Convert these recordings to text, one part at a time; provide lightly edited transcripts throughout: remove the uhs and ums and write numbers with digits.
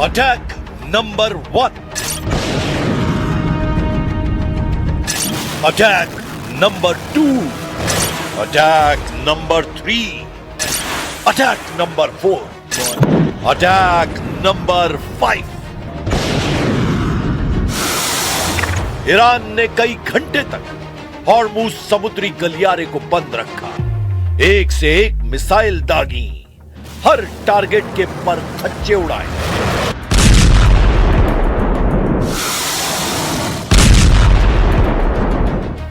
Attack number 1. Attack number 2. Attack number 3. Attack number 4. Attack number 5. Iran ने कई घंटे तक हॉर्मुज समुद्री गलियारे को बंद रखा। एक से एक मिसाइल दागी, हर टारगेट के पर खच्चे उड़ाए।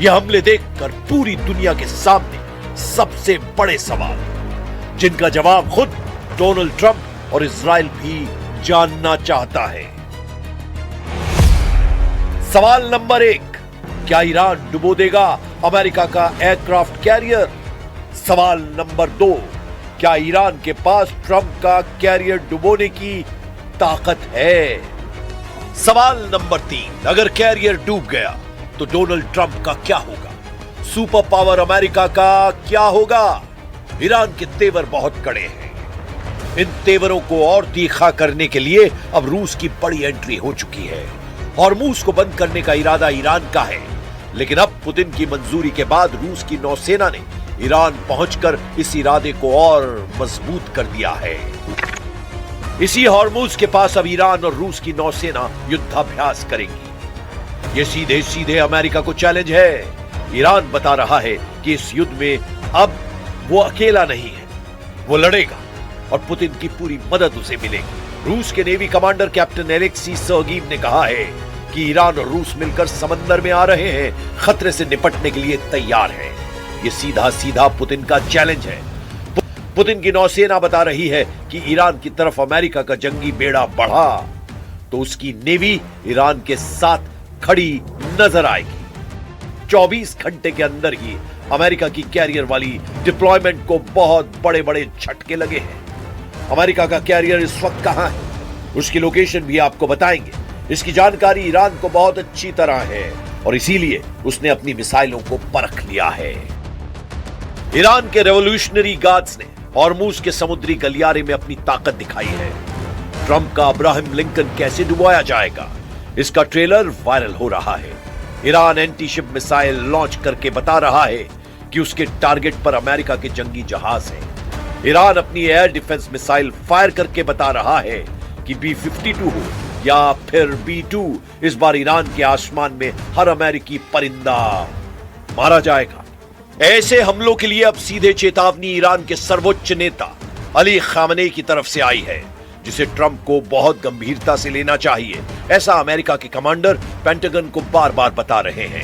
यह हमले देखकर पूरी दुनिया के सामने सबसे बड़े सवाल, जिनका जवाब खुद डोनाल्ड ट्रंप और इजराइल भी जानना चाहता है। सवाल नंबर 1, क्या ईरान डुबो देगा अमेरिका का एयरक्राफ्ट कैरियर? सवाल नंबर 2, क्या ईरान के पास ट्रंप का कैरियर डुबोने की ताकत है? सवाल नंबर 3, अगर कैरियर डूब गया तो डोनाल्ड ट्रंप का क्या होगा? सुपर पावर अमेरिका का क्या होगा? ईरान के तेवर बहुत कड़े हैं। इन तेवरों को और तीखा करने के लिए अब रूस की बड़ी एंट्री हो चुकी है। हॉर्मुज को बंद करने का इरादा ईरान का है, लेकिन अब पुतिन की मंजूरी के बाद रूस की नौसेना ने ईरान पहुंचकर इस इरादे को और मजबूत कर दिया है। इसी हॉर्मुज के पास अब ईरान और रूस की नौसेना युद्धाभ्यास करेंगी। यह सीधे सीधे अमेरिका को चैलेंज है। ईरान बता रहा है कि इस युद्ध में अब वो अकेला नहीं है, वो लड़ेगा और पुतिन की पूरी मदद उसे मिलेगी। रूस के नेवी कमांडर कैप्टन एलेक्सी सर्गीव ने कहा है कि ईरान और रूस मिलकर समंदर में आ रहे हैं, खतरे से निपटने के लिए तैयार हैं। ये सीधा सीधा पुतिन का चैलेंज है। पुतिन की नौसेना बता रही है कि ईरान की तरफ अमेरिका का जंगी बेड़ा बढ़ा तो उसकी नेवी ईरान के साथ खड़ी नजर आएगी। 24 घंटे के अंदर ही अमेरिका की कैरियर वाली डिप्लॉयमेंट को बहुत बड़े बड़े झटके लगे हैं। अमेरिका का कैरियर इस वक्त कहां है, उसकी लोकेशन भी आपको बताएंगे। इसकी जानकारी ईरान को बहुत अच्छी तरह है और इसीलिए उसने अपनी मिसाइलों को परख लिया है। ईरान के रेवोल्यूशनरी गार्ड्स ने हॉर्मुज के समुद्री गलियारे में अपनी ताकत दिखाई है। ट्रंप का अब्राहम लिंकन कैसे डुबाया जाएगा, इसका ट्रेलर वायरल हो रहा है। Iran anti ship missile launch करके बता रहा है कि उसके टारगेट पर अमेरिका के जंगी जहाज हैं। ईरान अपनी एयर डिफेंस मिसाइल फायर करके बता रहा है कि B-52 हो या फिर B-2, इस बार ईरान के आसमान में हर अमेरिकी परिंदा मारा जाएगा। ऐसे हमलों के लिए अब सीधे चेतावनी ईरान के सर्वोच्च नेता अली खामनेई की तरफ से आई है, जिसे ट्रंप को बहुत गंभीरता से लेना चाहिए, ऐसा अमेरिका के कमांडर पेंटागन को बार बार बता रहे हैं।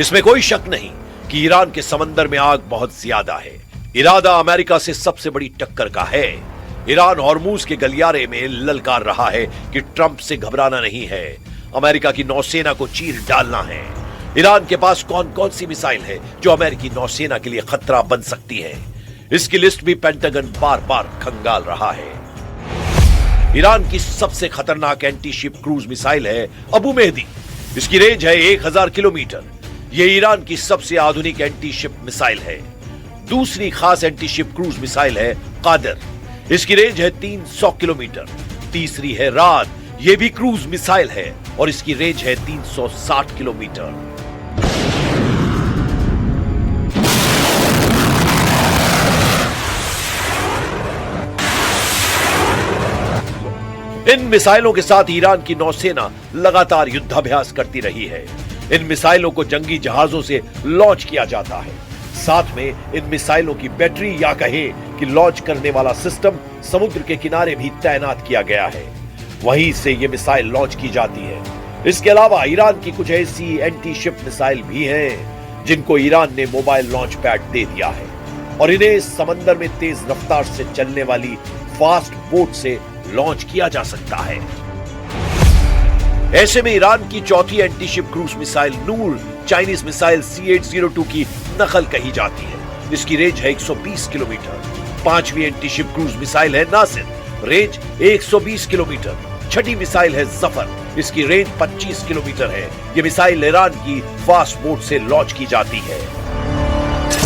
इसमें कोई शक नहीं कि ईरान के समंदर में आग बहुत ज्यादा है। इरादा अमेरिका से सबसे बड़ी टक्कर का है। ईरान हॉर्मुज के गलियारे में ललकार रहा है कि ट्रंप से घबराना नहीं है, अमेरिका की नौसेना को चीर डालना है। ईरान के पास कौन कौन सी मिसाइल है जो अमेरिकी नौसेना के लिए खतरा बन सकती है, इसकी लिस्ट भी पेंटागन बार बार खंगाल रहा है। ईरान की सबसे खतरनाक एंटी शिप क्रूज मिसाइल है अबू मेहदी। इसकी रेंज है 1000 किलोमीटर। यह ईरान की सबसे आधुनिक एंटी शिप मिसाइल है। दूसरी खास एंटी शिप क्रूज मिसाइल है कादर। इसकी रेंज है 300 किलोमीटर। तीसरी है राद, यह भी क्रूज मिसाइल है और इसकी रेंज है 360 किलोमीटर। इन मिसाइलों के साथ ईरान की नौसेना लगातार युद्धाभ्यास करती रही है। इन मिसाइलों को जंगी जहाजों से लॉन्च किया जाता है। साथ में इन मिसाइलों की बैटरी या कहें कि लॉन्च करने वाला सिस्टम समुद्र के किनारे भी तैनात किया गया है। वहीं से ये मिसाइल लॉन्च की जाती है। इसके अलावा ईरान की कुछ ऐसी एंटी शिप मिसाइल भी हैं जिनको ईरान ने मोबाइल लॉन्च पैड दे दिया है और इन्हें समंदर में तेज रफ्तार से चलने वाली फास्ट बोट से लॉन्च किया जा सकता है। ऐसे में ईरान की चौथी एंटी शिप क्रूज मिसाइल नूर चाइनीज मिसाइल C-802 की नकल कही जाती है। इसकी रेंज है 120 किलोमीटर। पांचवी एंटी शिप क्रूज मिसाइल है नासिर, रेंज 120 किलोमीटर। छठी मिसाइल है जफर, इसकी रेंज 25 किलोमीटर है। ये मिसाइल ईरान की फास्ट बोट से लॉन्च की जाती है।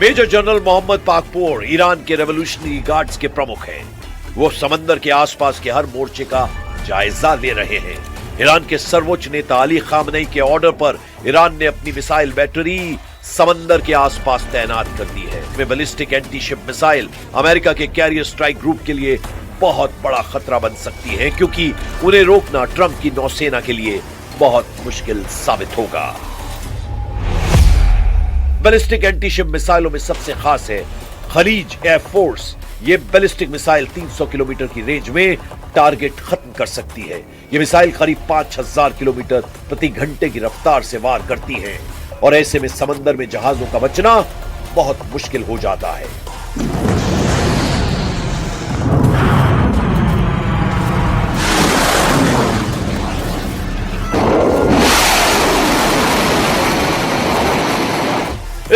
Major general Mohammad Pakpour Iran के रेवोल्यूशनरी गार्ड्स के प्रमुख हैं। वो समंदर के आसपास के हर मोर्चे का जायजा ले रहे हैं। ईरान के सर्वोच्च नेता अली खामनेई के ऑर्डर पर ईरान ने अपनी मिसाइल बैटरी समंदर के आसपास तैनात कर दी है। वे ballistic anti ship missile America के कैरियर स्ट्राइक ग्रुप के लिए बहुत बड़ा खतरा बन सकती है, क्योंकि उन्हें रोकना ट्रंप की नौसेना के लिए बहुत मुश्किल साबित होगा। बैलिस्टिक एंटी शिप मिसाइलों में सबसे खास है खलीज एयरफोर्स। ये बैलिस्टिक मिसाइल 300 किलोमीटर की रेंज में टारगेट खत्म कर सकती है। ये मिसाइल करीब 5000 किलोमीटर प्रति घंटे की रफ्तार से वार करती है और ऐसे में समंदर में जहाजों का बचना बहुत मुश्किल हो जाता है।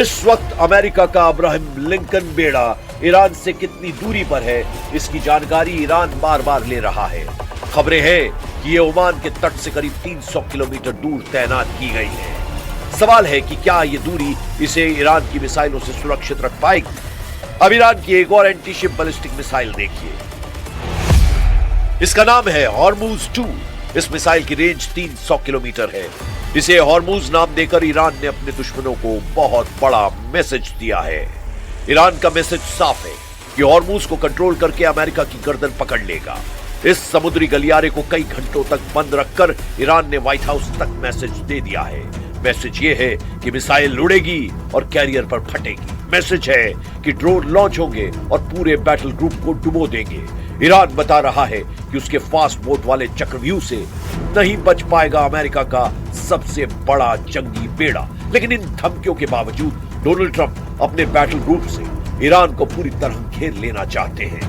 इस वक्त अमेरिका का अब्राहम लिंकन बेड़ा ईरान से कितनी दूरी पर है, इसकी जानकारी ईरान बार बार ले रहा है। खबरें हैं कि ये ओमान के तट से करीब 300 किलोमीटर दूर तैनात की गई है। सवाल है कि क्या ये दूरी इसे ईरान की मिसाइलों से सुरक्षित रख पाएगी। अब ईरान की एक और एंटी शिप बैलिस्टिक मिसाइल देखिए। इसका नाम है हॉर्मूज 2। इस मिसाइल की रेंज 300 किलोमीटर है। इसे हॉर्मूज नाम देकर ईरान ने अपने दुश्मनों को बहुत बड़ा मैसेज दिया है। ईरान का मैसेज साफ है कि हॉर्मूज को कंट्रोल करके अमेरिका की गर्दन पकड़ लेगा। इस समुद्री गलियारे को कई घंटों तक बंद रखकर ईरान ने व्हाइट हाउस तक मैसेज दे दिया है। मैसेज ये है कि मिसाइल उड़ेगी और कैरियर पर फटेगी। मैसेज है कि ड्रोन लॉन्च होंगे और पूरे बैटल ग्रुप को डुबो देंगे। ईरान बता रहा है कि उसके फास्ट बोट वाले चक्रव्यूह से नहीं बच पाएगा अमेरिका का सबसे बड़ा जंगी बेड़ा। लेकिन इन धमकियों के बावजूद डोनाल्ड ट्रंप अपने बैटल ग्रुप से ईरान को पूरी तरह घेर लेना चाहते हैं।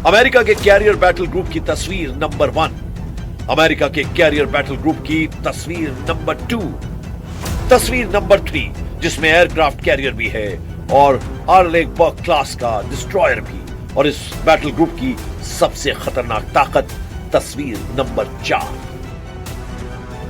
अमेरिका के कैरियर बैटल ग्रुप की तस्वीर नंबर 1, अमेरिका के कैरियर बैटल ग्रुप की तस्वीर नंबर 2, तस्वीर नंबर 3 जिसमें एयरक्राफ्ट कैरियर भी है और आर्लेगबर्ग क्लास का डिस्ट्रॉयर भी, और इस बैटल ग्रुप की सबसे खतरनाक ताकत तस्वीर नंबर 4।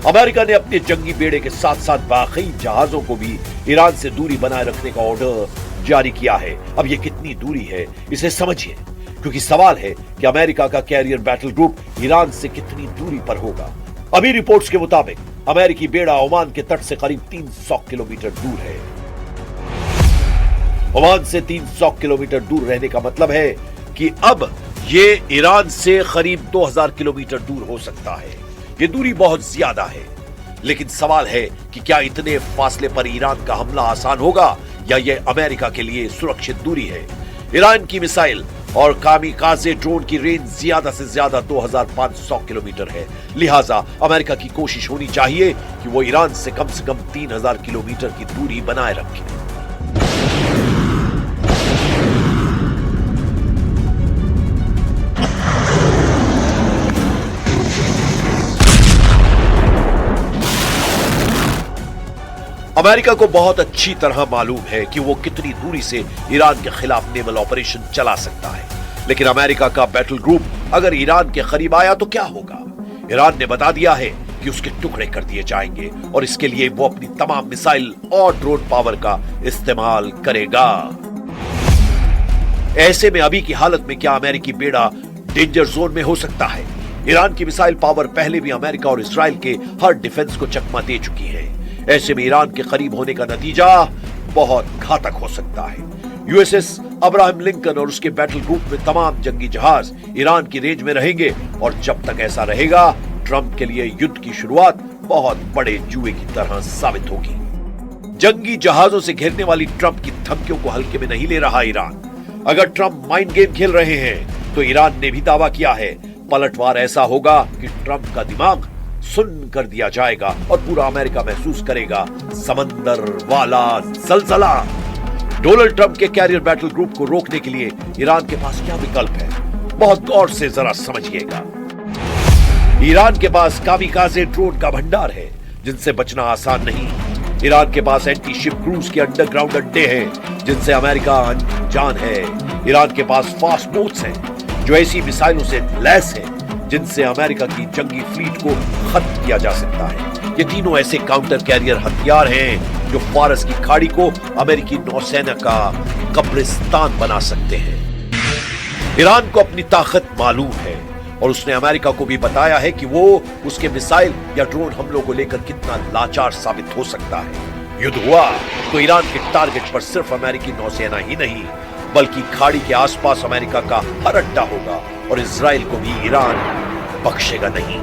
अमेरिका ने अपने जंगी बेड़े के साथ साथ बाकी जहाजों को भी ईरान से दूरी बनाए रखने का ऑर्डर जारी किया है। अब ये कितनी दूरी है इसे समझिए, क्योंकि सवाल है कि अमेरिका का कैरियर बैटल ग्रुप ईरान से कितनी दूरी पर होगा। अभी रिपोर्ट्स के मुताबिक अमेरिकी बेड़ा ओमान के तट से करीब 300 किलोमीटर दूर है। ओमान से 300 किलोमीटर दूर रहने का मतलब है कि अब ये ईरान से करीब 2000 किलोमीटर दूर हो सकता है। ये दूरी बहुत ज्यादा है, लेकिन सवाल है कि क्या इतने फासले पर ईरान का हमला आसान होगा या ये अमेरिका के लिए सुरक्षित दूरी है। ईरान की मिसाइल और कामिकाज़े ड्रोन की रेंज ज्यादा से ज्यादा 2500 किलोमीटर है। लिहाजा अमेरिका की कोशिश होनी चाहिए कि वो ईरान से कम 3000 किलोमीटर की दूरी बनाए रखे। अमेरिका को बहुत अच्छी तरह मालूम है कि वो कितनी दूरी से ईरान के खिलाफ नेवल ऑपरेशन चला सकता है, लेकिन अमेरिका का बैटल ग्रुप अगर ईरान के करीब आया तो क्या होगा। ईरान ने बता दिया है कि उसके टुकड़े कर दिए जाएंगे और इसके लिए वो अपनी तमाम मिसाइल और ड्रोन पावर का इस्तेमाल करेगा। ऐसे में अभी की हालत में क्या अमेरिकी बेड़ा डेंजर जोन में हो सकता है। ईरान की मिसाइल पावर पहले भी अमेरिका और इस्राइल के हर डिफेंस को चकमा दे चुकी है। ऐसे में ईरान के करीब होने का नतीजा बहुत घातक हो सकता है। यूएसएस अब्राहम लिंकन और उसके बैटल ग्रुप में तमाम जंगी जहाज ईरान की रेंज में रहेंगे और जब तक ऐसा रहेगा ट्रंप के लिए युद्ध की शुरुआत बहुत बड़े जुए की तरह साबित होगी। जंगी जहाजों से घेरने वाली ट्रंप की धमकियों को हल्के में नहीं ले रहा ईरान। अगर ट्रंप माइंड गेम खेल रहे हैं तो ईरान ने भी दावा किया है पलटवार ऐसा होगा कि ट्रंप का दिमाग सुन्न कर दिया जाएगा और पूरा अमेरिका महसूस करेगा समंदर वाला जलजला। डोनाल्ड ट्रंप के कैरियर बैटल ग्रुप को रोकने के लिए ईरान के पास क्या विकल्प है, बहुत गौर से जरा समझिएगा। ईरान के पास कामिकाज़े ड्रोन का भंडार है जिनसे बचना आसान नहीं। ईरान के पास एंटी शिप क्रूज के अंडरग्राउंड अड्डे हैं जिनसे अमेरिका अनजान है। ईरान के पास फास्ट बोट्स हैं जो ऐसी मिसाइलों से लैस हैं जिनसे अमेरिका की जंगी फ्लीट को खत्म किया जा सकता है। ये तीनों ऐसे काउंटर कैरियर हथियार हैं जो फारस की खाड़ी को अमेरिकी नौसेना का कब्रिस्तान बना सकते हैं। ईरान को अपनी ताकत मालूम है और उसने अमेरिका को भी बताया है कि वो उसके मिसाइल या ड्रोन हमलों को लेकर कितना लाचार साबित हो सकता है। युद्ध हुआ तो ईरान के टारगेट पर सिर्फ अमेरिकी नौसेना ही नहीं बल्कि खाड़ी के आसपास अमेरिका का हर अड्डा होगा और इजराइल को भी ईरान बख्शेगा नहीं।